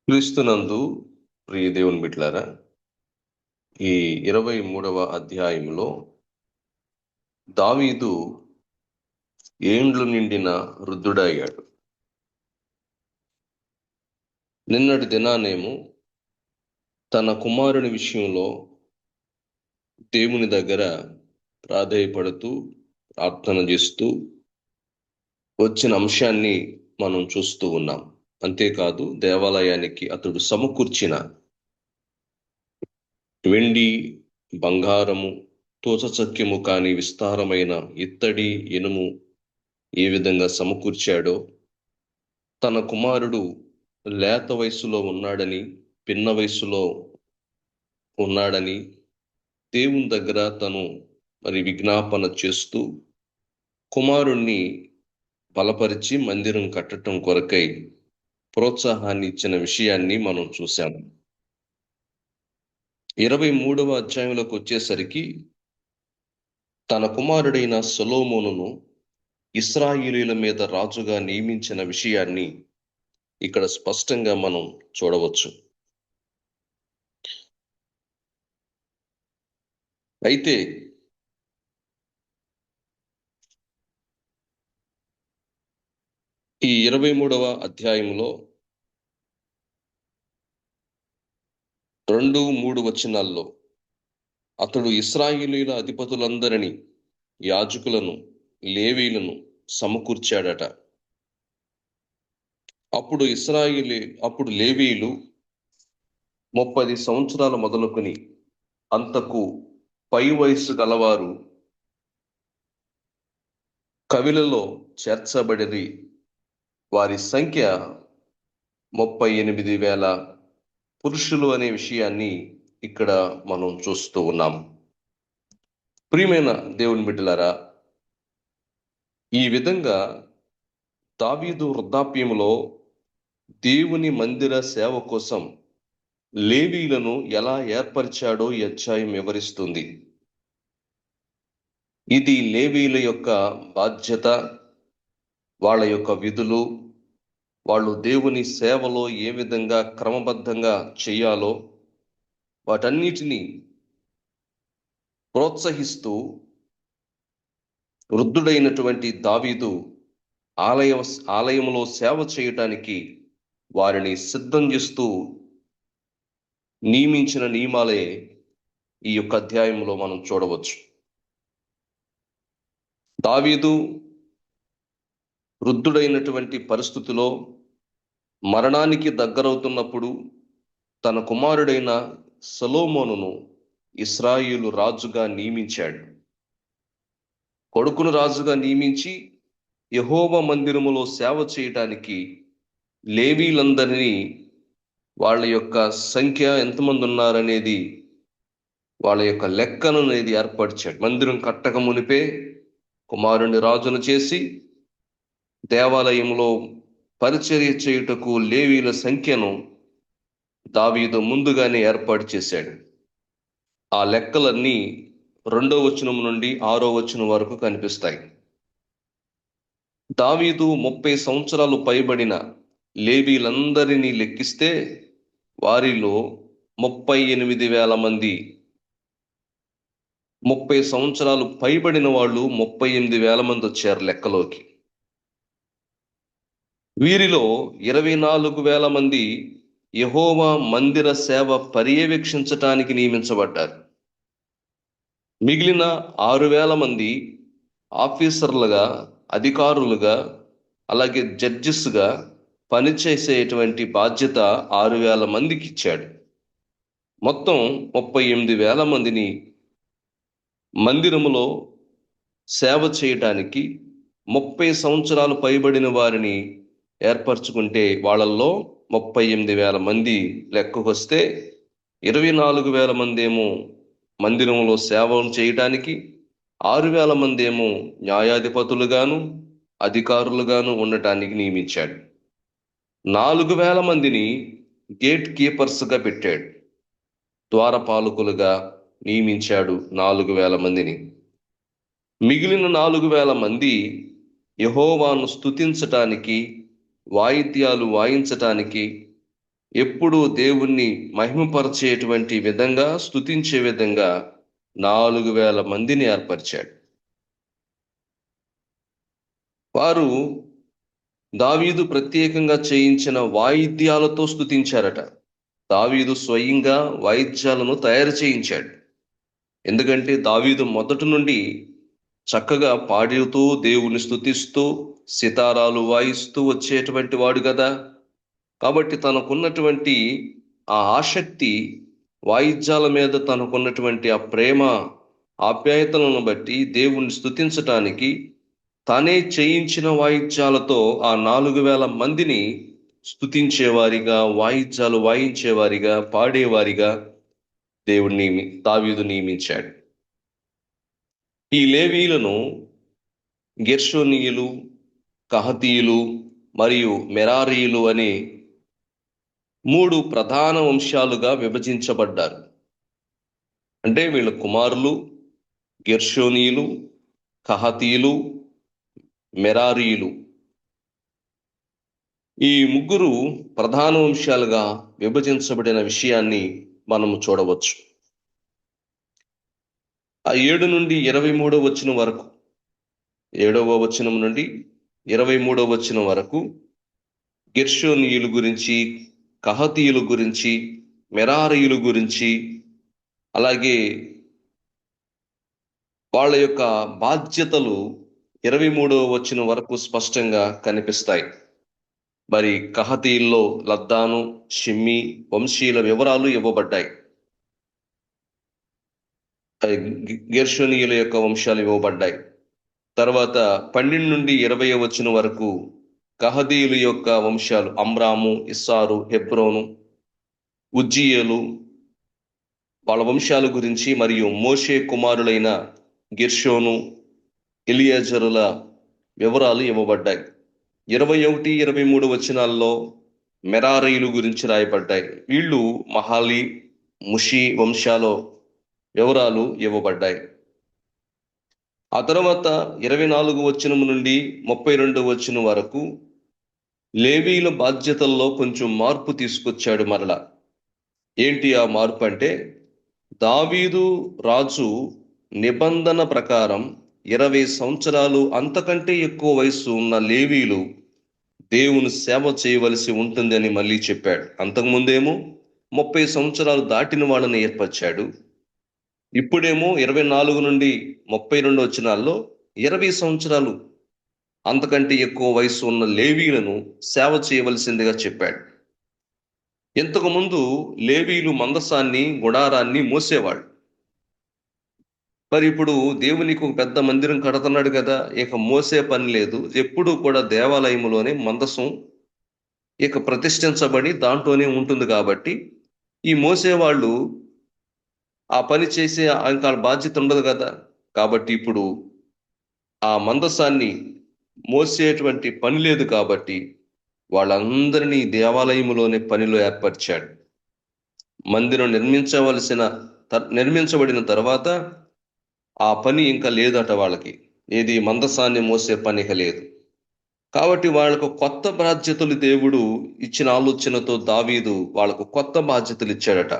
క్రీస్తునందు ప్రియ దేవుని బిడ్డలారా, ఈ 23వ అధ్యాయంలో దావీదు ఏండ్లు నిండిన వృద్ధుడయ్యాడు. నిన్నటి దినానేమో తన కుమారుని విషయంలో దేవుని దగ్గర ప్రాధేయపడుతూ ప్రార్థన చేస్తూ వచ్చిన అంశాన్ని మనం చూస్తూ ఉన్నాం. అంతేకాదు, దేవాలయానికి అతడు సమకూర్చిన వెండి, బంగారము, తోచచక్యము కాని విస్తారమైన ఇత్తడి, ఇనుము ఏ విధంగా సమకూర్చాడో, తన కుమారుడు లేత వయసులో ఉన్నాడని, పిన్న వయసులో ఉన్నాడని దేవుని దగ్గర తను విజ్ఞాపన చేస్తూ కుమారుణ్ణి బలపరిచి మందిరం కట్టడం కొరకై ప్రోత్సాహాన్ని ఇచ్చిన విషయాన్ని మనం చూశాము. 23వ అధ్యాయంలోకి వచ్చేసరికి తన కుమారుడైన సొలొమోనును ఇశ్రాయేలీయుల మీద రాజుగా నియమించిన విషయాన్ని ఇక్కడ స్పష్టంగా మనం చూడవచ్చు. అయితే ఈ 23వ అధ్యాయంలో 2-3 వచనాల్లో అతడు ఇశ్రాయేలీయుల అధిపతులందరినీ, యాజకులను, లేవీయులను సమకూర్చాడట. అప్పుడు లేవీయులు 30 సంవత్సరాలు మొదలుకొని అంతకు పై వయస్సు గలవారు కవిలలో చేర్చబడి వారి సంఖ్య 38,000 పురుషులు అనే విషయాన్ని ఇక్కడ మనం చూస్తూ ఉన్నాం. ప్రియమైన దేవుని బిడ్డలారా, ఈ విధంగా దావీదు వృద్ధాప్యములో దేవుని మందిర సేవ కోసం లేవీయులను ఎలా ఏర్పరిచాడో ఈ అధ్యాయం వివరిస్తుంది. ఇది లేవీయుల యొక్క బాధ్యత, వాళ్ళ యొక్క విధులు, వాళ్ళు దేవుని సేవలో ఏ విధంగా క్రమబద్ధంగా చేయాలో వాటన్నిటినీ ప్రోత్సహిస్తూ వృద్ధుడైనటువంటి దావీదు ఆలయంలో సేవ చేయటానికి వారిని సిద్ధం చేస్తూ నియమించిన నియమాలే ఈ యొక్క అధ్యాయంలో మనం చూడవచ్చు. దావీదు వృద్ధుడైనటువంటి పరిస్థితిలో మరణానికి దగ్గరవుతున్నప్పుడు తన కుమారుడైన సొలొమోనును ఇశ్రాయేలు రాజుగా నియమించాడు. కొడుకును రాజుగా నియమించి యెహోవా మందిరములో సేవ చేయటానికి లేవీయులందరినీ, వాళ్ళ యొక్క సంఖ్య ఎంతమంది ఉన్నారనేది, వాళ్ళ యొక్క లెక్కను అనేది ఏర్పరిచాడు. మందిరం కట్టక మునిపే కుమారుని రాజును చేసి దేవాలయంలో పరిచర్య చేయుటకు లేవీయుల సంఖ్యను దావీదు ముందుగానే ఏర్పాటు చేశాడు. ఆ లెక్కలన్నీ 2వ వచనం నుండి 6వ వచనం వరకు కనిపిస్తాయి. దావీదు 30 సంవత్సరాలు పైబడిన లేవీయులందరినీ లెక్కిస్తే వారిలో 38,000 మంది, 30 సంవత్సరాలు పైబడిన వాళ్ళు 38,000 మంది వచ్చారు లెక్కలోకి. వీరిలో 24,000 మంది యెహోవా మందిర సేవ పర్యవేక్షించటానికి నియమించబడ్డారు. మిగిలిన 6,000 మంది ఆఫీసర్లుగా, అధికారులుగా, అలాగే జడ్జిస్గా పనిచేసేటువంటి బాధ్యత 6,000 మందికి ఇచ్చాడు. మొత్తం 38,000 మందిని మందిరములో సేవ చేయటానికి 30 సంవత్సరాలు పైబడిన వారిని ఏర్పరచుకుంటే వాళ్ళల్లో 38,000 మంది లెక్కకొస్తే 24,000 మంది ఏమో మందిరంలో సేవలు చేయటానికి, 6,000 మంది ఏమో న్యాయాధిపతులుగాను అధికారులుగాను ఉండటానికి నియమించాడు. 4,000 మందిని గేట్ కీపర్స్గా పెట్టాడు. ద్వారపాలకులుగా నియమించాడు 4,000 మందిని. మిగిలిన 4,000 మంది యెహోవాను స్తుతించటానికి, వాయిద్యాలు వాయించటానికి, ఎప్పుడు దేవుణ్ణి మహిమపరిచేటువంటి విధంగా, స్తుతించే విధంగా 4,000 మందిని ఏర్పరిచాడు. వారు దావీదు ప్రత్యేకంగా చేయించిన వాయిద్యాలతో స్తుతించారట. దావీదు స్వయంగా వాయిద్యాలను తయారు చేయించాడు. ఎందుకంటే దావీదు మొదటి నుండి చక్కగా పాడుతూ దేవుని స్తుతిస్తూ సితారాలు వాయిస్తూ వచ్చేటువంటి వాడు కదా. కాబట్టి తనకున్నటువంటి ఆ ఆసక్తి, వాయిద్యాల మీద తనకున్నటువంటి ఆ ప్రేమ ఆప్యాయతలను బట్టి దేవుణ్ణి స్తుతించటానికి తానే చేయించిన వాయిద్యాలతో ఆ 4,000 మందిని స్తుతించేవారిగా, వాయిద్యాలు వాయించేవారిగా, పాడేవారిగా దావీదు నియమించాడు. ఈ లేవీయులను గెర్షోనీయులు, కహతీయులు మరియు మెరారీయులు అనే 3 ప్రధాన వంశాలుగా విభజించబడ్డారు. అంటే వీళ్ళ కుమారులు గెర్షోనీయులు, కహతీయులు, మెరారీయులు. ఈ ముగ్గురు ప్రధాన వంశాలుగా విభజించబడిన విషయాన్ని మనము చూడవచ్చు. ఆ 7 నుండి 23 వచనం వరకు, 7వ వచనం నుండి 23వ వచనం వరకు గెర్షోనీయుల గురించి, కహతీయుల గురించి, మెరారీయుల గురించి, అలాగే వాళ్ళ యొక్క బాధ్యతలు 23వ వచనం వరకు స్పష్టంగా కనిపిస్తాయి. మరి కహతీయుల్లో లద్దాను, షిమ్మి వంశీయుల వివరాలు ఇవ్వబడ్డాయి. గెర్షోనీయుల యొక్క వంశాలు ఇవ్వబడ్డాయి. తర్వాత 12 నుండి 20వ వచనం వరకు కహతీయుల యొక్క వంశాలు అమ్రాము, ఇస్సారు, హెబ్రోను, ఉజ్జీయేలు వాళ్ళ వంశాల గురించి, మరియు మోషే కుమారులైన గెర్షోను, ఎలియాజరుల వివరాలు ఇవ్వబడ్డాయి. 21, 23 వచనాల్లో మెరారీయులు గురించి రాయబడ్డాయి. వీళ్ళు మహాలి, ముషి వంశాల వివరాలు ఇవ్వబడ్డాయి. ఆ తర్వాత 24 వచనం నుండి 32 వచనం వరకు లేవీయుల బాధ్యతల్లో కొంచెం మార్పు తీసుకొచ్చాడు మరలా. ఏంటి ఆ మార్పు అంటే, దావీదు రాజు నిబంధన ప్రకారం 20 సంవత్సరాలు అంతకంటే ఎక్కువ వయసు ఉన్న లేవీయులు దేవుని సేవ చేయవలసి ఉంటుందని మళ్ళీ చెప్పాడు. అంతకుముందేమో 30 సంవత్సరాలు దాటిన వాళ్ళని ఏర్పరిచాడు. ఇప్పుడేమో 24 నుండి 32 వచనాల్లో 20 సంవత్సరాలు అంతకంటే ఎక్కువ వయసు ఉన్న లేవీయులను సేవ చేయవలసిందిగా చెప్పాడు. ఇంతకు ముందు లేవీయులు మందసాన్ని, గుడారాన్ని మోసేవాడు. మరి ఇప్పుడు దేవునికి ఒక పెద్ద మందిరం కడుతున్నాడు కదా, ఇక మోసే పని లేదు. ఎప్పుడూ కూడా దేవాలయంలోనే మందసం ఇక ప్రతిష్ఠించబడి దాంట్లోనే ఉంటుంది. కాబట్టి ఈ మోసేవాళ్ళు ఆ పని చేసే ఇంకా బాధ్యత ఉండదు కదా. కాబట్టి ఇప్పుడు ఆ మందసాన్ని మోసేటువంటి పని లేదు. కాబట్టి వాళ్ళందరినీ దేవాలయంలోనే పనిలో ఏర్పరిచాడు. మందిరం నిర్మించబడిన తర్వాత ఆ పని ఇంకా లేదట వాళ్ళకి. ఏది మందసాన్ని మోసే పని ఇక లేదు. కాబట్టి వాళ్ళకు కొత్త బాధ్యతలు దేవుడు ఇచ్చిన ఆలోచనతో దావీదు వాళ్ళకు కొత్త బాధ్యతలు ఇచ్చాడట.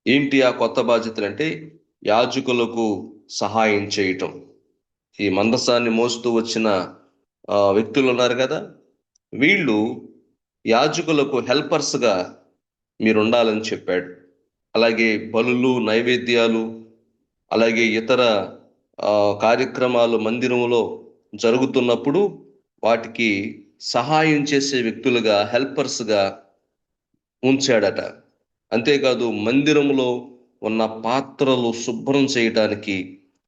ఏంటి ఆ కొత్త బాధ్యతలు అంటే, యాజకులకు సహాయం చేయటం. ఈ మందసాన్ని మోస్తూ వచ్చిన వ్యక్తులు ఉన్నారు కదా, వీళ్ళు యాజకులకు హెల్పర్స్గా మీరు ఉండాలని చెప్పాడు. అలాగే బలులు, నైవేద్యాలు, అలాగే ఇతర కార్యక్రమాలు మందిరంలో జరుగుతున్నప్పుడు వాటికి సహాయం చేసే వ్యక్తులుగా, హెల్పర్స్గా ఉంచాడట. అంతేకాదు మందిరంలో ఉన్న పాత్రలు శుభ్రం చేయటానికి,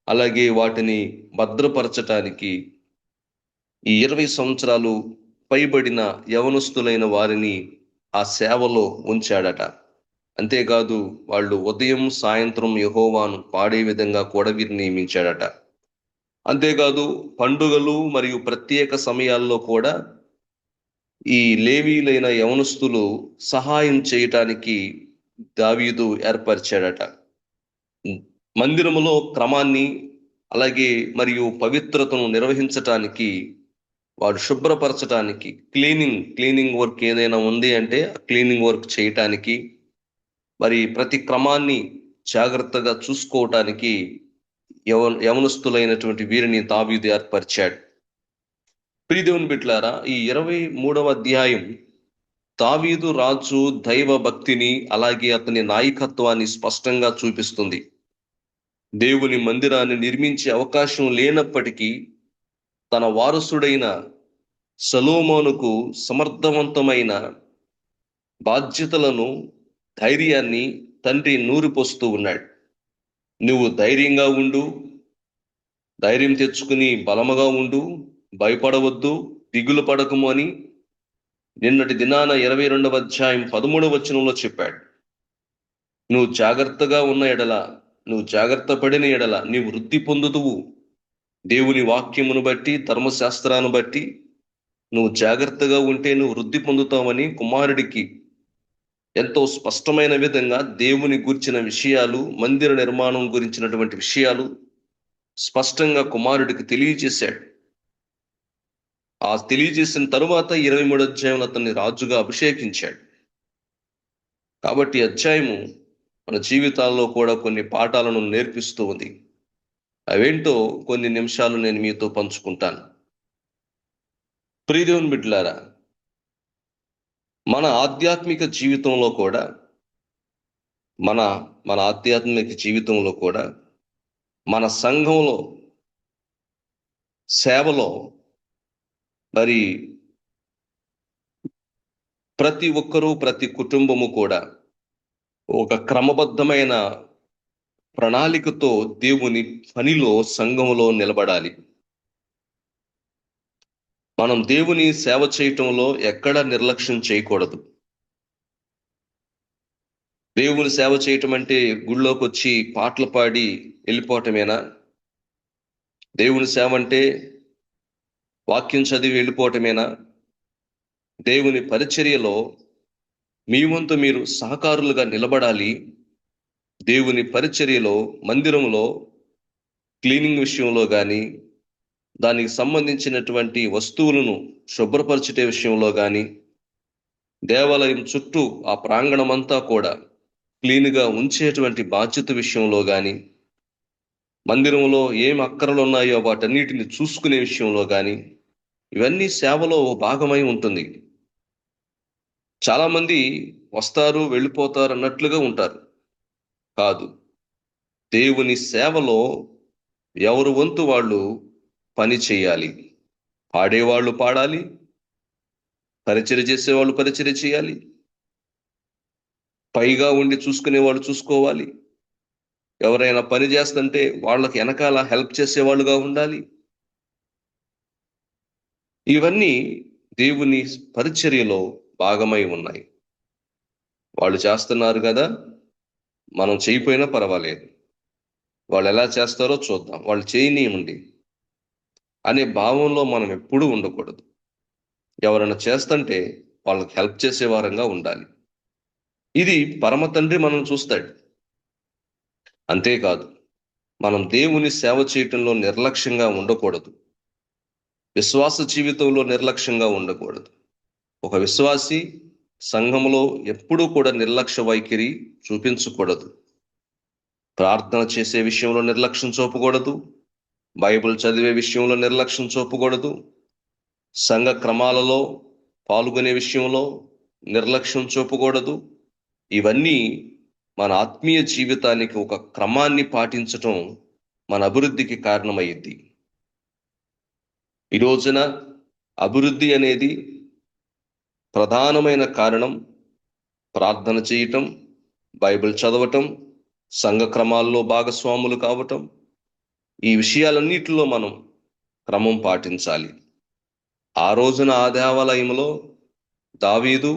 అలాగే వాటిని భద్రపరచటానికి ఈ 20 సంవత్సరాలు పైబడిన యవనస్తులైన వారిని ఆ సేవలో ఉంచాడట. అంతేకాదు వాళ్ళు ఉదయం సాయంత్రం యెహోవాను పాడే విధంగా కూడా వీరిని నియమించాడట. అంతేకాదు పండుగలు మరియు ప్రత్యేక సమయాల్లో కూడా ఈ లేవీలైన యవనస్తులు సహాయం చేయటానికి దావీదు ఏర్పరిచాడట. మందిరములో క్రమాన్ని, అలాగే మరియు పవిత్రతను నిర్వహించటానికి వాడు శుభ్రపరచడానికి, క్లీనింగ్ వర్క్ ఏదైనా ఉంది అంటే క్లీనింగ్ వర్క్ చేయటానికి, మరి ప్రతి క్రమాన్ని జాగ్రత్తగా చూసుకోవటానికి యవనస్తులైనటువంటి వీరిని దావీదు ఏర్పరిచాడు. ప్రియదేవుని బిడ్డలారా, ఈ 23వ అధ్యాయం దావీదు రాజు దైవ భక్తిని, అలాగే అతని నాయకత్వాన్ని స్పష్టంగా చూపిస్తుంది. దేవుని మందిరాన్ని నిర్మించే అవకాశం లేనప్పటికీ తన వారసుడైన సొలొమోనుకు సమర్థవంతమైన బాధ్యతలను, ధైర్యాన్ని తండ్రి నూరిపోస్తూ ఉన్నాడు. నువ్వు ధైర్యంగా ఉండు, ధైర్యం తెచ్చుకుని బలముగా ఉండు, భయపడవద్దు, దిగులు పడకము అని నిన్నటి దినాన 22వ అధ్యాయం 13వ వచనంలో చెప్పాడు. నువ్వు జాగ్రత్తగా ఉన్న ఎడల, నువ్వు జాగ్రత్త పడిన ఎడల నీవు వృద్ధి పొందుదువు. దేవుని వాక్యమును బట్టి, ధర్మశాస్త్రాన్ని బట్టి నువ్వు జాగ్రత్తగా ఉంటే నువ్వు వృద్ధి పొందుతావని కుమారుడికి ఎంతో స్పష్టమైన విధంగా దేవుని గురించిన విషయాలు, మందిర నిర్మాణం గురించినటువంటి విషయాలు స్పష్టంగా కుమారుడికి తెలియజేశాడు. ఆ తెలియజేసిన తరువాత 23వ అధ్యాయంలో అతన్ని రాజుగా అభిషేకించాడు. కాబట్టి అధ్యాయము మన జీవితాల్లో కూడా కొన్ని పాఠాలను నేర్పిస్తూ ఉంది. అవేంటో కొన్ని నిమిషాలు నేను మీతో పంచుకుంటాను. ప్రియదేవుని బిడ్డలారా, మన ఆధ్యాత్మిక జీవితంలో కూడా మన ఆధ్యాత్మిక జీవితంలో కూడా మన సంఘంలో, సేవలో మరి ప్రతి ఒక్కరూ, ప్రతి కుటుంబము కూడా ఒక క్రమబద్ధమైన ప్రణాళికతో దేవుని పనిలో, సంఘంలో నిలబడాలి. మనం దేవుని సేవ చేయటంలో ఎక్కడ నిర్లక్ష్యం చేయకూడదు. దేవుని సేవ చేయటం అంటే గుళ్ళోకి వచ్చి పాటలు పాడి వెళ్ళిపోవటమేనా? దేవుని సేవ అంటే వాక్యం చదివి వెళ్ళిపోవటమేనా? దేవుని పరిచర్యలో మీ వంతు మీరు సహకారులుగా నిలబడాలి. దేవుని పరిచర్యలో, మందిరంలో క్లీనింగ్ విషయంలో కానీ, దానికి సంబంధించినటువంటి వస్తువులను శుభ్రపరచే విషయంలో కానీ, దేవాలయం చుట్టూ ఆ ప్రాంగణం అంతా కూడా క్లీన్గా ఉంచేటువంటి బాధ్యత విషయంలో కానీ, మందిరంలో ఏం అక్కరలు ఉన్నాయో వాటన్నిటిని చూసుకునే విషయంలో కానీ, ఇవన్నీ సేవలో భాగమై ఉంటుంది. చాలా మంది వస్తారు, వెళ్ళిపోతారు అన్నట్లుగా ఉంటారు. కాదు, దేవుని సేవలో ఎవరు వంతు వాళ్ళు పని చేయాలి. పాడేవాళ్ళు పాడాలి, పరిచర్య చేసేవాళ్ళు పరిచర్య చేయాలి, పైగా ఉండి చూసుకునే వాళ్ళు చూసుకోవాలి. ఎవరైనా పని చేస్తుంటే వాళ్ళకి వెనకాల హెల్ప్ చేసేవాళ్ళుగా ఉండాలి. ఇవన్నీ దేవుని పరిచర్యలో భాగమై ఉన్నాయి. వాళ్ళు చేస్తున్నారు కదా, మనం చేయకపోయినా పర్వాలేదు, వాళ్ళు ఎలా చేస్తారో చూద్దాం, వాళ్ళు చేయనీయండి అనే భావంలో మనం ఎప్పుడూ ఉండకూడదు. ఎవరైనా చేస్తుంటే వాళ్ళకి హెల్ప్ చేసే వారంగా ఉండాలి. ఇది పరమ తండ్రి మనం చూస్తాడు. అంతేకాదు, మనం దేవుని సేవ చేయటంలో నిర్లక్ష్యంగా ఉండకూడదు. విశ్వాస జీవితంలో నిర్లక్ష్యంగా ఉండకూడదు. ఒక విశ్వాసి సంఘంలో ఎప్పుడూ కూడా నిర్లక్ష్య వైఖరి చూపించకూడదు. ప్రార్థన చేసే విషయంలో నిర్లక్ష్యం చూపకూడదు. బైబిల్ చదివే విషయంలో నిర్లక్ష్యం చూపకూడదు. సంఘ క్రమాలలో పాల్గొనే విషయంలో నిర్లక్ష్యం చూపకూడదు. ఇవన్నీ మన ఆత్మీయ జీవితానికి ఒక క్రమాన్ని పాటించటం మన అభివృద్ధికి కారణమయ్యింది. ఈ రోజున అభివృద్ధి అనేది ప్రధానమైన కారణం ప్రార్థన చేయటం, బైబిల్ చదవటం, సంఘ క్రమాల్లో భాగస్వాములు కావటం. ఈ విషయాలన్నిటిలో మనం క్రమం పాటించాలి. ఆ రోజున ఆ దేవాలయంలో దావీదు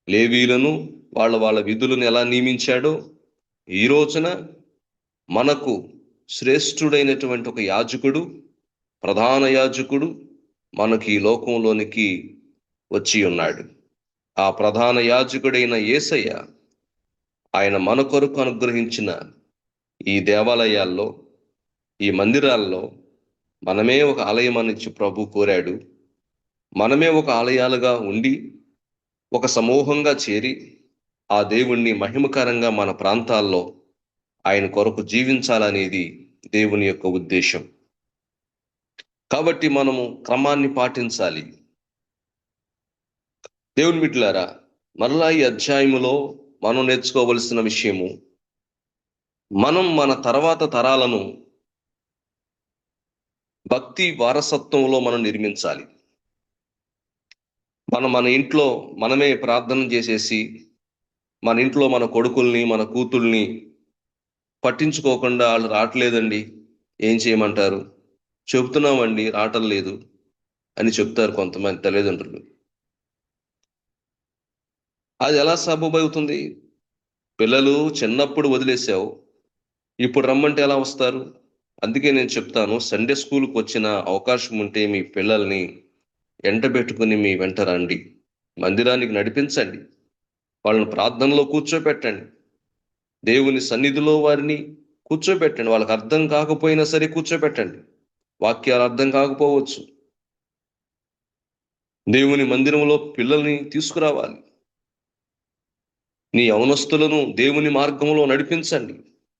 లేవీలను వాళ్ళ విధులను ఎలా నియమించాడో, ఈ రోజున మనకు శ్రేష్ఠుడైనటువంటి ఒక యాజకుడు, ప్రధాన యాజకుడు మనకి ఈ లోకంలోనికి వచ్చి ఉన్నాడు. ఆ ప్రధాన యాజకుడైన యేసయ్య, ఆయన మన కొరకు అనుగ్రహించిన ఈ దేవాలయాల్లో, ఈ మందిరాల్లో మనమే ఒక ఆలయం అని ప్రభు కోరాడు. మనమే ఒక ఆలయాలుగా ఉండి ఒక సమూహంగా చేరి ఆ దేవుణ్ణి మహిమకరంగా మన ప్రాంతాల్లో ఆయన కొరకు జీవించాలనేది దేవుని యొక్క ఉద్దేశం. కాబట్టి మనము క్రమాన్ని పాటించాలి. దేవుని బిడ్డలారా, మరలా ఈ అధ్యాయములో మనం నేర్చుకోవలసిన విషయము, మనం మన తర్వాత తరాలను భక్తి వారసత్వంలో మనం నిర్మించాలి. మన ఇంట్లో మనమే ప్రార్థన చేసేసి, మన ఇంట్లో మన కొడుకుల్ని మన కూతుల్ని పట్టించుకోకుండా వాళ్ళు రావట్లేదండి, ఏం చేయమంటారు, చెబుతున్నామండి రావటం లేదు అని చెప్తారు కొంతమంది తల్లిదండ్రులు. అది ఎలా సబబవుతుంది? పిల్లలు చిన్నప్పుడు వదిలేసావు, ఇప్పుడు రమ్మంటే ఎలా వస్తారు? అందుకే నేను చెప్తాను, సండే స్కూల్కి వచ్చిన అవకాశం ఉంటే మీ పిల్లల్ని ఎంటబెట్టుకుని మీ వెంట రండి, మందిరానికి నడిపించండి, వాళ్ళని ప్రార్థనలో కూర్చోపెట్టండి, దేవుని సన్నిధిలో వారిని కూర్చోబెట్టండి. వాళ్ళకి అర్థం కాకపోయినా సరే కూర్చోబెట్టండి. వాక్యాలు అర్థం కాకపోవచ్చు, దేవుని మందిరంలో పిల్లల్ని తీసుకురావాలి. నీ యవనస్తులను దేవుని మార్గంలో నడిపించండి.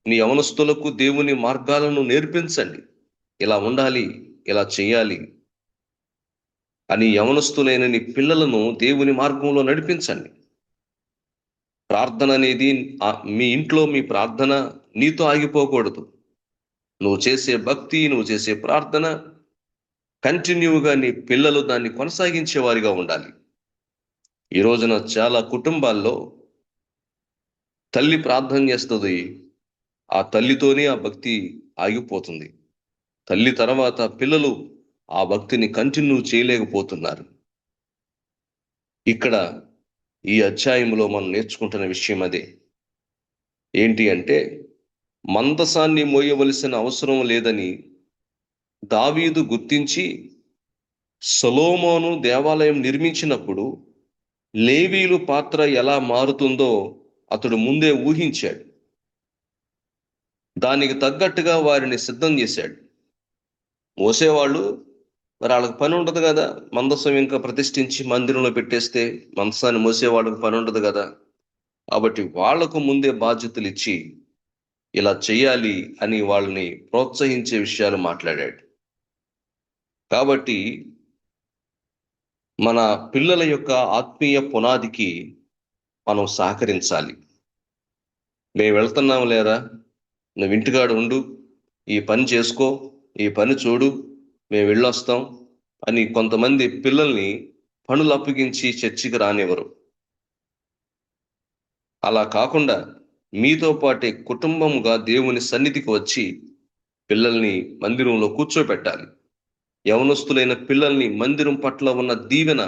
నీ యవనస్తులకు దేవుని మార్గాలను నేర్పించండి. ఇలా ఉండాలి, ఇలా చేయాలి అని యవనస్తులైన నీ పిల్లలను దేవుని మార్గంలో నడిపించండి. ప్రార్థన అనేది మీ ఇంట్లో మీ ప్రార్థన నీతో ఆగిపోకూడదు. నువ్వు చేసే భక్తి, నువ్వు చేసే ప్రార్థన కంటిన్యూగా నీ పిల్లలు దాన్ని కొనసాగించే వారిగా ఉండాలి. ఈ రోజున చాలా కుటుంబాల్లో తల్లి ప్రార్థన చేస్తుంది, ఆ తల్లితోనే ఆ భక్తి ఆగిపోతుంది. తల్లి తర్వాత పిల్లలు ఆ భక్తిని కంటిన్యూ చేయలేకపోతున్నారు. ఇక్కడ ఈ అధ్యాయంలో మనం నేర్చుకుంటున్న విషయం అదే. ఏంటి అంటే, మందసాన్ని మోయవలసిన అవసరం లేదని దావీదు గుర్తించి సొలొమోను దేవాలయం నిర్మించినప్పుడు లేవీలు పాత్ర ఎలా మారుతుందో అతడు ముందే ఊహించాడు. దానికి తగ్గట్టుగా వారిని సిద్ధం చేశాడు. మోసేవాళ్ళు మరి వాళ్ళకి పని ఉండదు కదా, మందసం ఇంకా ప్రతిష్ఠించి మందిరంలో పెట్టేస్తే మందసాన్ని మోసే వాళ్ళకి పని ఉండదు కదా. కాబట్టి వాళ్లకు ముందే బాధ్యతలు ఇచ్చి ఇలా చెయ్యాలి అని వాళ్ళని ప్రోత్సహించే విషయాలు మాట్లాడాడు. కాబట్టి మన పిల్లల యొక్క ఆత్మీయ పునాదికి మనం సహకరించాలి. మేము వెళ్తున్నాం లేరా, నువ్వు ఇంటికాడ ఉండు, ఈ పని చేసుకో, ఈ పని చూడు, మేము వెళ్ళొస్తాం అని కొంతమంది పిల్లల్ని పనులు అప్పగించి చర్చికి రానివ్వరు. అలా కాకుండా మీతో పాటే కుటుంబంగా దేవుని సన్నిధికి వచ్చి పిల్లల్ని మందిరంలో కూర్చోబెట్టాలి. యవనస్తులైన పిల్లల్ని మందిరం పట్ల ఉన్న దీవెన,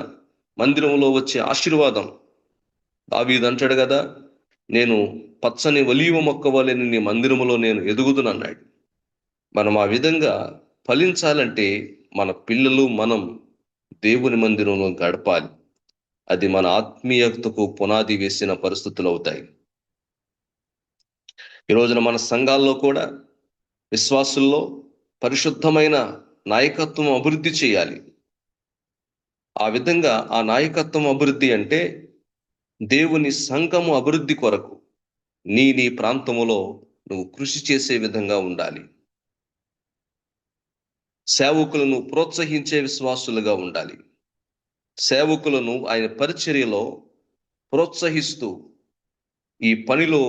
మందిరంలో వచ్చే ఆశీర్వాదం, దావీదు అంటాడు కదా, నేను పచ్చని ఒలీవ మొక్క వలె నీ మందిరములో నేను ఎదుగుదునన్నాడు. మనం ఆ విధంగా ఫలించాలంటే మన పిల్లలు మనం దేవుని మందిరంలో గడపాలి. అది మన ఆత్మీయతకు పునాది వేసిన పరిస్థితులు అవుతాయి. ఈ రోజున మన సంఘాల్లో కూడా విశ్వాసుల్లో పరిశుద్ధమైన నాయకత్వం అభివృద్ధి చేయాలి. ఆ విధంగా ఆ నాయకత్వం అభివృద్ధి అంటే దేవుని సంఘము అభివృద్ధి కొరకు నీ ప్రాంతములో నువ్వు కృషి చేసే విధంగా ఉండాలి. సేవకులను ప్రోత్సహించే విశ్వాసులుగా ఉండాలి. సేవకులను ఆయన పరిచర్యలో ప్రోత్సహిస్తూ ఈ పనిలో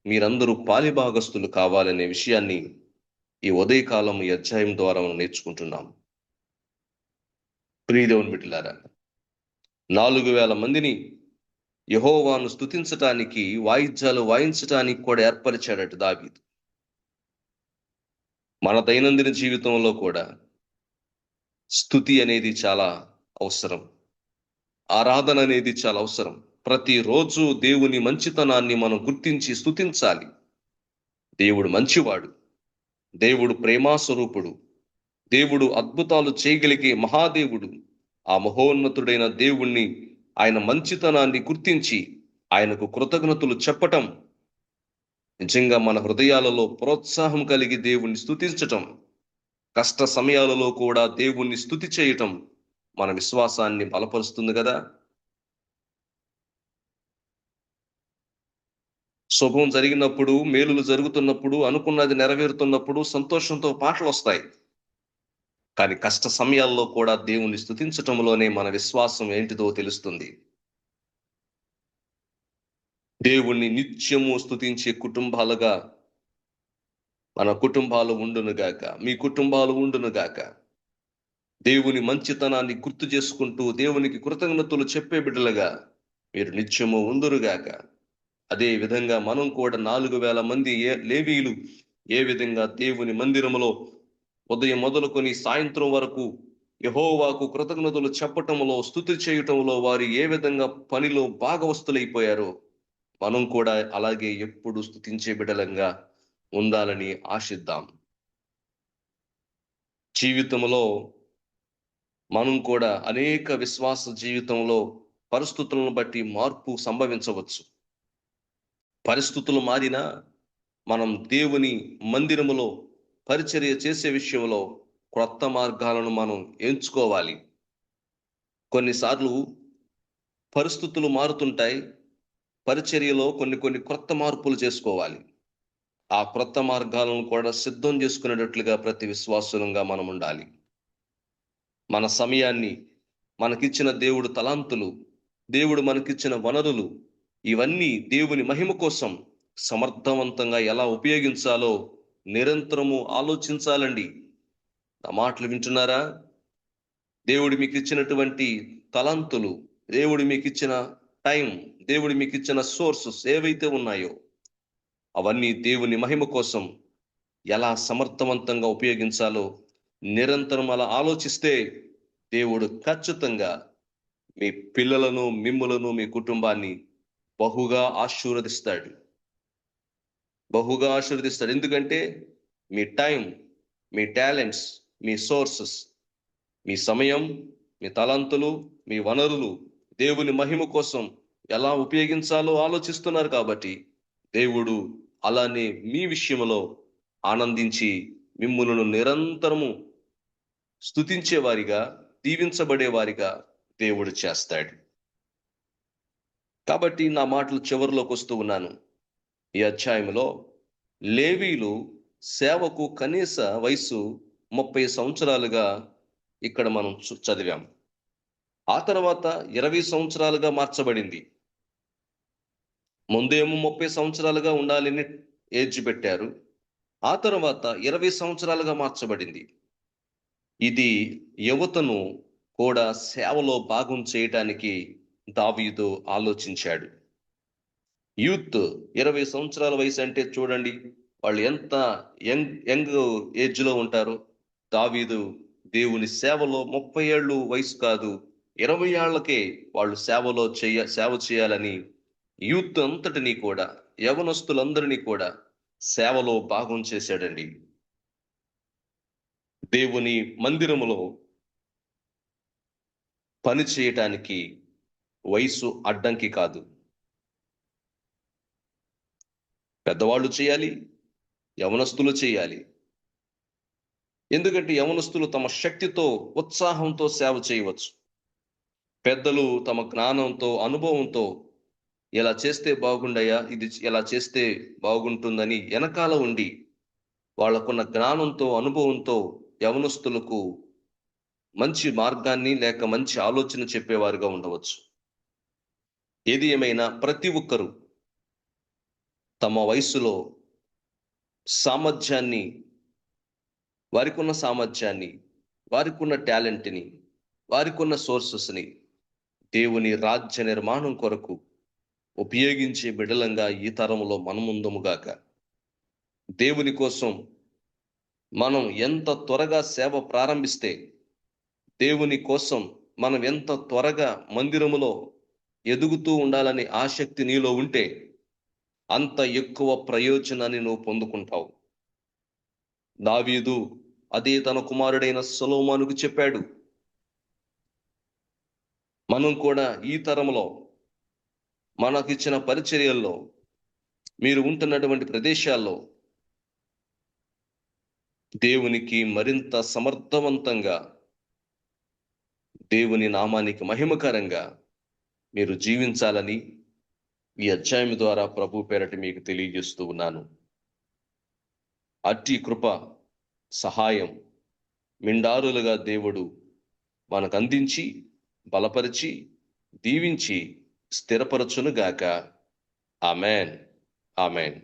మీరందరూ పాలిభాగస్తులు కావాలనే విషయాన్ని ఈ ఉదయకాలం ఈ అధ్యాయం ద్వారా మనం నేర్చుకుంటున్నాం. ప్రియదేవుని బిడ్డలారా, 4,000 మందిని యెహోవాను స్తుతించటానికి, వాయిద్యాలు వాయించటానికి కూడా ఏర్పరిచాడట దావీదు. మన దైనందిన జీవితంలో కూడా స్తుతి అనేది చాలా అవసరం, ఆరాధన అనేది చాలా అవసరం. ప్రతిరోజు దేవుని మంచితనాన్ని మనం గుర్తించి స్తుతించాలి. దేవుడు మంచివాడు, దేవుడు ప్రేమాస్వరూపుడు, దేవుడు అద్భుతాలు చేయగలిగే మహాదేవుడు. ఆ మహోన్నతుడైన దేవుణ్ణి, ఆయన మంచితనాన్ని గుర్తించి ఆయనకు కృతజ్ఞతలు చెప్పటం, నిజంగా మన హృదయాలలో ప్రోత్సాహం కలిగి దేవుణ్ణి స్తుతించటం, కష్ట సమయాలలో కూడా దేవుణ్ణి స్తుతి చేయటం మన విశ్వాసాన్ని బలపరుస్తుంది కదా. శుభం జరిగినప్పుడు, మేలులు జరుగుతున్నప్పుడు, అనుకున్నది నెరవేరుతున్నప్పుడు సంతోషంతో పాటలు వస్తాయి. కానీ కష్ట సమయాల్లో కూడా దేవుని స్తుతించటంలోనే మన విశ్వాసం ఏంటిదో తెలుస్తుంది. దేవుణ్ణి నిత్యము స్తుతించే కుటుంబాలుగా మన కుటుంబాలు ఉండునుగాక, మీ కుటుంబాలు ఉండునుగాక. దేవుని మంచితనాన్ని గుర్తు చేసుకుంటూ దేవునికి కృతజ్ఞతలు చెప్పే బిడ్డలుగా మీరు నిత్యము ఉందురుగాక. అదే విధంగా మనం కూడా 4,000 మంది లేవీయులు ఏ విధంగా దేవుని మందిరములో ఉదయం మొదలుకొని సాయంత్రం వరకు యెహోవాకు కృతజ్ఞతలు చెప్పటంలో, స్తుతి చేయటంలో వారు ఏ విధంగా పనిలో భాగవస్తులైపోయారో మనం కూడా అలాగే ఎప్పుడు స్తుతించే బిడ్డలంగా ఉండాలని ఆశిద్దాం. జీవితంలో మనం కూడా అనేక విశ్వాస జీవితంలో పరిస్థితులను బట్టి మార్పు సంభవించవచ్చు. పరిస్థితులు మారినా మనం దేవుని మందిరములో పరిచర్య చేసే విషయంలో క్రొత్త మార్గాలను మనం ఎంచుకోవాలి. కొన్నిసార్లు పరిస్థితులు మారుతుంటాయి. పరిచర్యలో కొన్ని క్రొత్త మార్పులు చేసుకోవాలి. ఆ క్రొత్త మార్గాలను కూడా సిద్ధం చేసుకునేటట్లుగా ప్రతి విశ్వాసులంగా మనం ఉండాలి. మన సమయాన్ని, మనకిచ్చిన దేవుడు తలాంతులు, దేవుడు మనకిచ్చిన వనరులు, ఇవన్నీ దేవుని మహిమ కోసం సమర్థవంతంగా ఎలా ఉపయోగించాలో నిరంతరము ఆలోచించాలండి. నా మాటలు వింటున్నారా? దేవుడు మీకు ఇచ్చినటువంటి తలాంతులు, దేవుడు మీకు ఇచ్చిన టైం, దేవుడు మీకు ఇచ్చిన సోర్సెస్ ఏవైతే ఉన్నాయో అవన్నీ దేవుని మహిమ కోసం ఎలా సమర్థవంతంగా ఉపయోగించాలో నిరంతరం అలా ఆలోచిస్తే దేవుడు ఖచ్చితంగా మీ పిల్లలను, మిమ్ములను, మీ కుటుంబాన్ని బహుగా ఆశీర్వదిస్తాడు. బహుగా ఆశీర్వదిస్తాడు. ఎందుకంటే మీ టైం, మీ టాలెంట్స్, మీ సోర్సెస్, మీ సమయం, మీ తలాంతులు, మీ వనరులు దేవుని మహిమ కోసం ఎలా ఉపయోగించాలో ఆలోచిస్తున్నారు కాబట్టి దేవుడు అలానే మీ విషయంలో ఆనందించి మిమ్ములను నిరంతరము స్తుతించే వారిగా, దీవించబడే వారిగా దేవుడు చేస్తాడు. కాబట్టి నా మాటలు చివరిలోకి వస్తూ ఉన్నాను. ఈ అధ్యాయంలో లేవీలు సేవకు కనీస వయసు 30 సంవత్సరాలుగా ఇక్కడ మనం చదివాం. ఆ తర్వాత 20 సంవత్సరాలుగా మార్చబడింది. ముందేమో 30 సంవత్సరాలుగా ఉండాలని ఏజ్ పెట్టారు. ఆ తర్వాత 20 సంవత్సరాలుగా మార్చబడింది. ఇది యువతను కూడా సేవలో భాగం చేయటానికి దావీదు ఆలోచించాడు. యూత్ 20 సంవత్సరాల వయసు అంటే చూడండి, వాళ్ళు ఎంత యంగ్ ఏజ్ లో ఉంటారు. దావీదు దేవుని సేవలో 30 ఏళ్ళు వయసు కాదు, 20 ఏళ్లకే వాళ్ళు సేవ చేయాలని యూత్ అంతటినీ కూడా, యవనస్తులందరినీ కూడా సేవలో భాగం చేశాడండి. దేవుని మందిరములో పని చేయటానికి వయసు అడ్డంకి కాదు. పెద్దవాళ్ళు చేయాలి, యవనస్తులు చేయాలి. ఎందుకంటే యవనస్తులు తమ శక్తితో, ఉత్సాహంతో సేవ చేయవచ్చు. పెద్దలు తమ జ్ఞానంతో, అనుభవంతో ఇలా చేస్తే బాగుండయా, ఇది ఎలా చేస్తే బాగుంటుందని వెనకాల ఉండి వాళ్ళకున్న జ్ఞానంతో, అనుభవంతో యవనస్తులకు మంచి మార్గాన్ని లేక మంచి ఆలోచన చెప్పేవారుగా ఉండవచ్చు. ఏది ఏమైనా ప్రతి ఒక్కరూ తమ వయసులో సామర్థ్యాన్ని, వారికున్న సామర్థ్యాన్ని, వారికున్న టాలెంట్ని, వారికున్న సోర్సెస్ని దేవుని రాజ్య నిర్మాణం కొరకు ఉపయోగించే బిడలంగా ఈ తరంలో మనముందముగాక. దేవుని కోసం మనం ఎంత త్వరగా సేవ ప్రారంభిస్తే, దేవుని కోసం మనం ఎంత త్వరగా మందిరములో ఎదుగుతూ ఉండాలని ఆసక్తి నీలో ఉంటే అంత ఎక్కువ ప్రయోజనాన్ని నువ్వు పొందుకుంటావు. దావీదు అదే తన కుమారుడైన సొలొమోనుకు చెప్పాడు. మనం కూడా ఈ తరంలో మనకిచ్చిన పరిచర్యల్లో, మీరు ఉంటున్నటువంటి ప్రదేశాల్లో దేవునికి మరింత సమర్థవంతంగా దేవుని నామానికి మహిమకరంగా మీరు జీవించాలని ఈ అధ్యాయం ద్వారా ప్రభు పేరటి మీకు తెలియజేస్తూ ఉన్నాను. అట్టి కృప, సహాయం మిండారులుగా దేవుడు మనకు అందించి, బలపరిచి, దీవించి స్థిరపరచునుగాక. ఆమెన్. ఆమెన్.